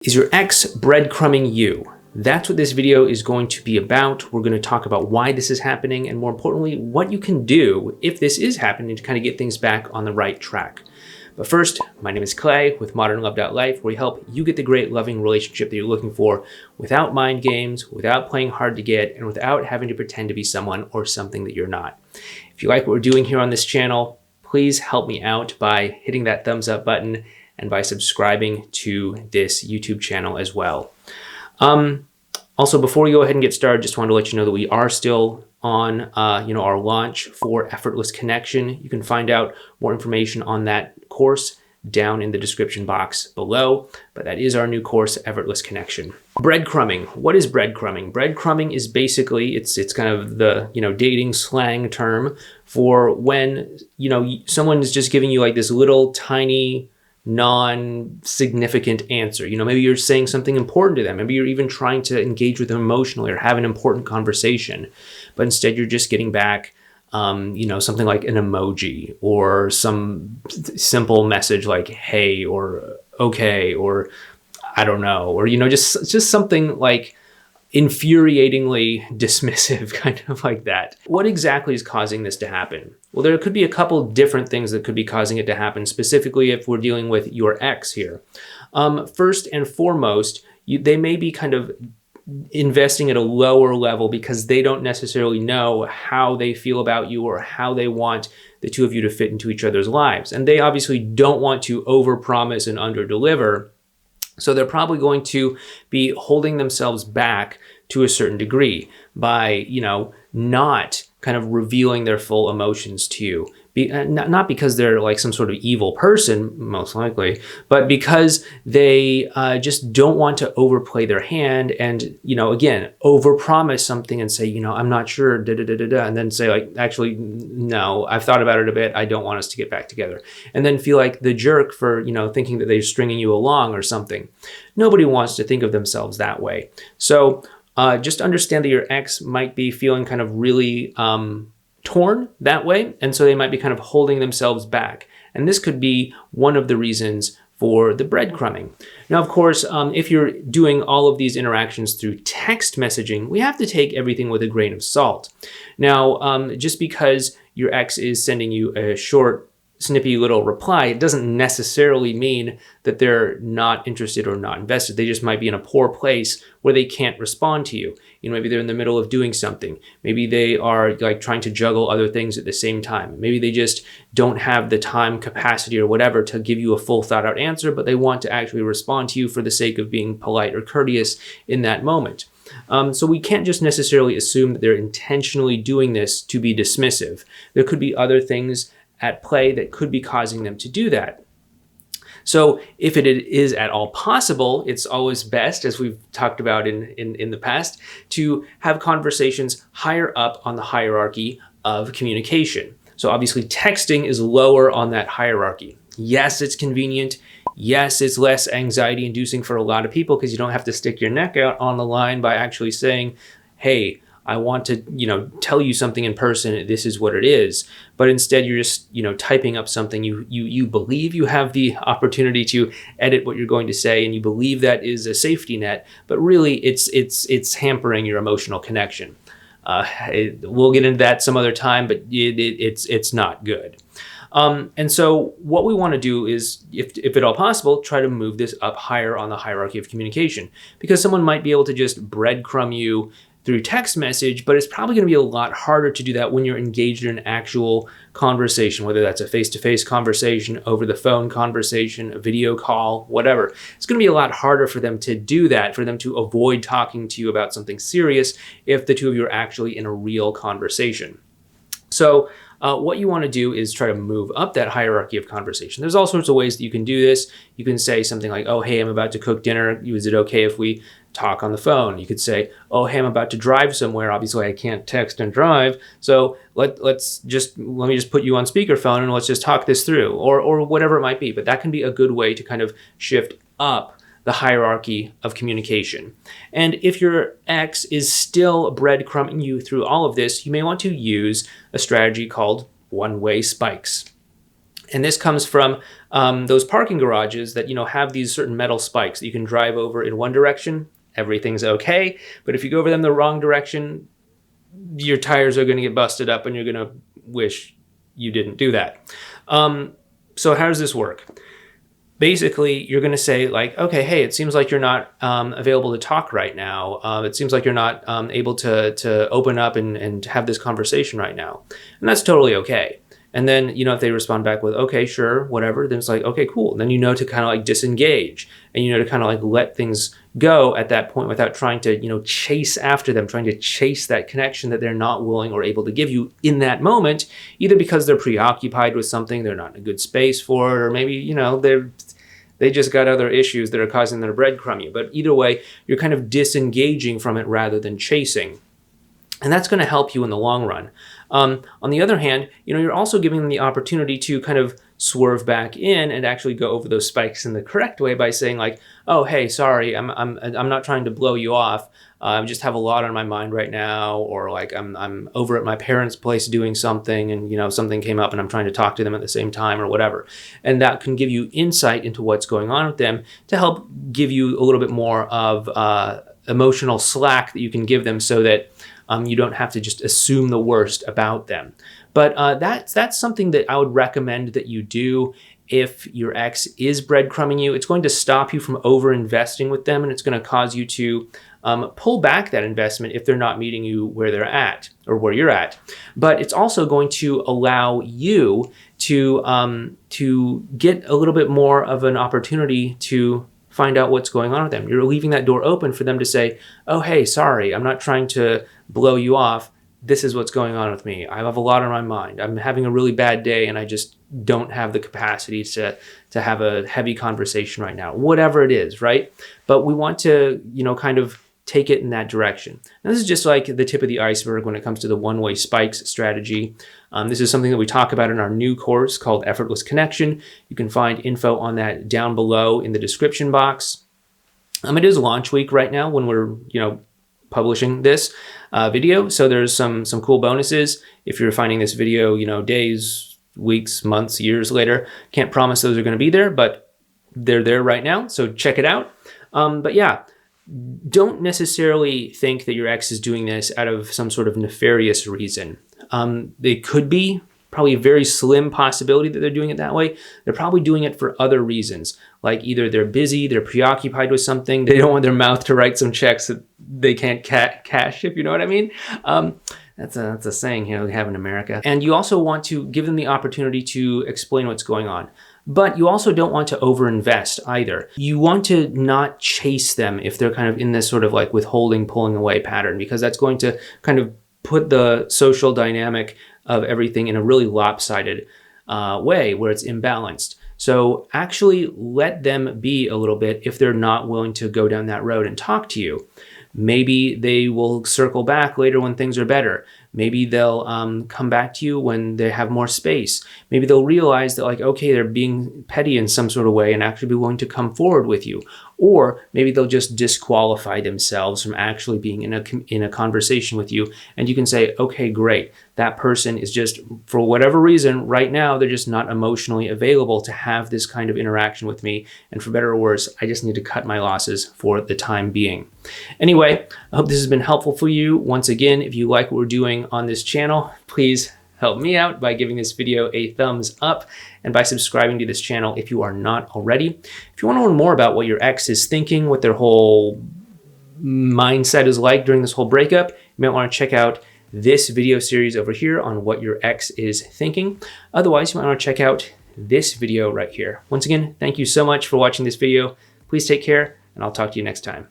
Is your ex breadcrumbing you? That's what this video is going to be about. We're going to talk about why this is happening and, more importantly, what you can do if this is happening to kind of get things back on the right track. But first, my name is Clay with modernlove.life, where we help you get the great loving relationship that you're looking for without mind games, without playing hard to get, and without having to pretend to be someone or something that you're not. If you like what we're doing here on this channel, please help me out by hitting that thumbs up button and by subscribing to this YouTube channel as well. Also, before we go ahead and get started, just wanted to let you know that we are still on our launch for Effortless Connection. You can find out more information on that course down in the description box below, but that is our new course, Effortless Connection. Breadcrumbing. What is breadcrumbing? Breadcrumbing is basically, it's kind of the, dating slang term for when, someone is just giving you like this little tiny non-significant answer. Maybe you're saying something important to them. Maybe you're even trying to engage with them emotionally or have an important conversation, but instead you're just getting back, something like an emoji or some simple message like, hey, or okay, or I don't know, or, just something like infuriatingly dismissive, kind of like that. What exactly is causing this to happen? Well, there could be a couple different things that could be causing it to happen, specifically if we're dealing with your ex here. First and foremost, they may be kind of investing at a lower level because they don't necessarily know how they feel about you or how they want the two of you to fit into each other's lives. And they obviously don't want to overpromise and underdeliver. So they're probably going to be holding themselves back to a certain degree by, not kind of revealing their full emotions to you. Not because they're like some sort of evil person, most likely, but because they just don't want to overplay their hand and, again, overpromise something and say, I'm not sure, and then say like, actually, no, I've thought about it a bit. I don't want us to get back together. And then feel like the jerk for, thinking that they're stringing you along or something. Nobody wants to think of themselves that way. So just understand that your ex might be feeling kind of really torn that way, and so they might be kind of holding themselves back. And this could be one of the reasons for the breadcrumbing. Now, of course, if you're doing all of these interactions through text messaging, we have to take everything with a grain of salt. Now, just because your ex is sending you a short, snippy little reply, it doesn't necessarily mean that they're not interested or not invested. They just might be in a poor place where they can't respond to you. Maybe they're in the middle of doing something. Maybe they are like trying to juggle other things at the same time. Maybe they just don't have the time, capacity, or whatever to give you a full thought out answer, but they want to actually respond to you for the sake of being polite or courteous in that moment. So we can't just necessarily assume that they're intentionally doing this to be dismissive. There could be other things at play that could be causing them to do that. So if it is at all possible, it's always best, as we've talked about in the past, to have conversations higher up on the hierarchy of communication. So obviously texting is lower on that hierarchy. Yes, it's convenient. Yes, it's less anxiety inducing for a lot of people because you don't have to stick your neck out on the line by actually saying, hey, I want to, tell you something in person. This is what it is. But instead, you're just, typing up something. You believe you have the opportunity to edit what you're going to say, and you believe that is a safety net. But really, it's hampering your emotional connection. We'll get into that some other time, but it's not good. And so what we want to do is, if at all possible, try to move this up higher on the hierarchy of communication, because someone might be able to just breadcrumb you through text message, but it's probably going to be a lot harder to do that when you're engaged in an actual conversation, whether that's a face-to-face conversation, over the phone conversation, a video call, whatever. It's going to be a lot harder for them to do that, for them to avoid talking to you about something serious if the two of you are actually in a real conversation. So what you want to do is try to move up that hierarchy of conversation. There's all sorts of ways that you can do this. You can say something like, oh, hey, I'm about to cook dinner. Is it okay if we talk on the phone? You could say, oh, hey, I'm about to drive somewhere. Obviously, I can't text and drive. So let me just put you on speakerphone and let's just talk this through, or whatever it might be. But that can be a good way to kind of shift up the hierarchy of communication. And if your ex is still breadcrumbing you through all of this, you may want to use a strategy called one-way spikes. And this comes from those parking garages that, have these certain metal spikes that you can drive over in one direction. Everything's okay. But if you go over them the wrong direction, your tires are going to get busted up and you're going to wish you didn't do that. So how does this work? Basically, you're going to say like, okay, hey, it seems like you're not available to talk right now. It seems like you're not able to open up and have this conversation right now. And that's totally okay. And then, if they respond back with, okay, sure, whatever, then it's like, okay, cool. And then to kind of like disengage and, to kind of like let things go at that point without trying to, chase after them, trying to chase that connection that they're not willing or able to give you in that moment, either because they're preoccupied with something, they're not in a good space for it, or maybe, they just got other issues that are causing them to breadcrumb you. But either way, you're kind of disengaging from it rather than chasing. And that's going to help you in the long run. On the other hand, you're also giving them the opportunity to kind of swerve back in and actually go over those spikes in the correct way by saying like, oh, hey, sorry, I'm not trying to blow you off. I just have a lot on my mind right now, or like I'm over at my parents' place doing something and, something came up and I'm trying to talk to them at the same time or whatever. And that can give you insight into what's going on with them to help give you a little bit more of emotional slack that you can give them so that you don't have to just assume the worst about them. But that's something that I would recommend that you do if your ex is breadcrumbing you. It's going to stop you from over-investing with them, and it's going to cause you to pull back that investment if they're not meeting you where they're at or where you're at. But it's also going to allow you to get a little bit more of an opportunity to find out what's going on with them. You're leaving that door open for them to say, oh, hey, sorry, I'm not trying to blow you off. This is what's going on with me. I have a lot on my mind. I'm having a really bad day and I just don't have the capacity to have a heavy conversation right now, whatever it is, right? But we want to, kind of take it in that direction. Now, this is just like the tip of the iceberg when it comes to the one-way spikes strategy. This is something that we talk about in our new course called Effortless Connection. You can find info on that down below in the description box. It is launch week right now when we're, publishing this video. So there's some cool bonuses. If you're finding this video, days, weeks, months, years later, can't promise those are going to be there, but they're there right now. So check it out. But yeah, don't necessarily think that your ex is doing this out of some sort of nefarious reason. They could be, probably a very slim possibility that they're doing it that way. They're probably doing it for other reasons, like either they're busy, they're preoccupied with something, they don't want their mouth to write some checks that they can't cash, if you know what I mean. That's a saying here we have in America. And you also want to give them the opportunity to explain what's going on. But you also don't want to overinvest either. You want to not chase them if they're kind of in this sort of like withholding, pulling away pattern, because that's going to kind of put the social dynamic of everything in a really lopsided way where it's imbalanced. So actually let them be a little bit if they're not willing to go down that road and talk to you. Maybe they will circle back later when things are better. Maybe they'll come back to you when they have more space. Maybe they'll realize that like, okay, they're being petty in some sort of way and actually be willing to come forward with you. Or maybe they'll just disqualify themselves from actually being in a conversation with you. And you can say, okay, great. That person is just, for whatever reason, right now, they're just not emotionally available to have this kind of interaction with me. And for better or worse, I just need to cut my losses for the time being. Anyway, I hope this has been helpful for you. Once again, if you like what we're doing on this channel, please help me out by giving this video a thumbs up and by subscribing to this channel if you are not already. If you want to learn more about what your ex is thinking, what their whole mindset is like during this whole breakup, you might want to check out this video series over here on what your ex is thinking. Otherwise, you might want to check out this video right here. Once again, thank you so much for watching this video. Please take care, and I'll talk to you next time.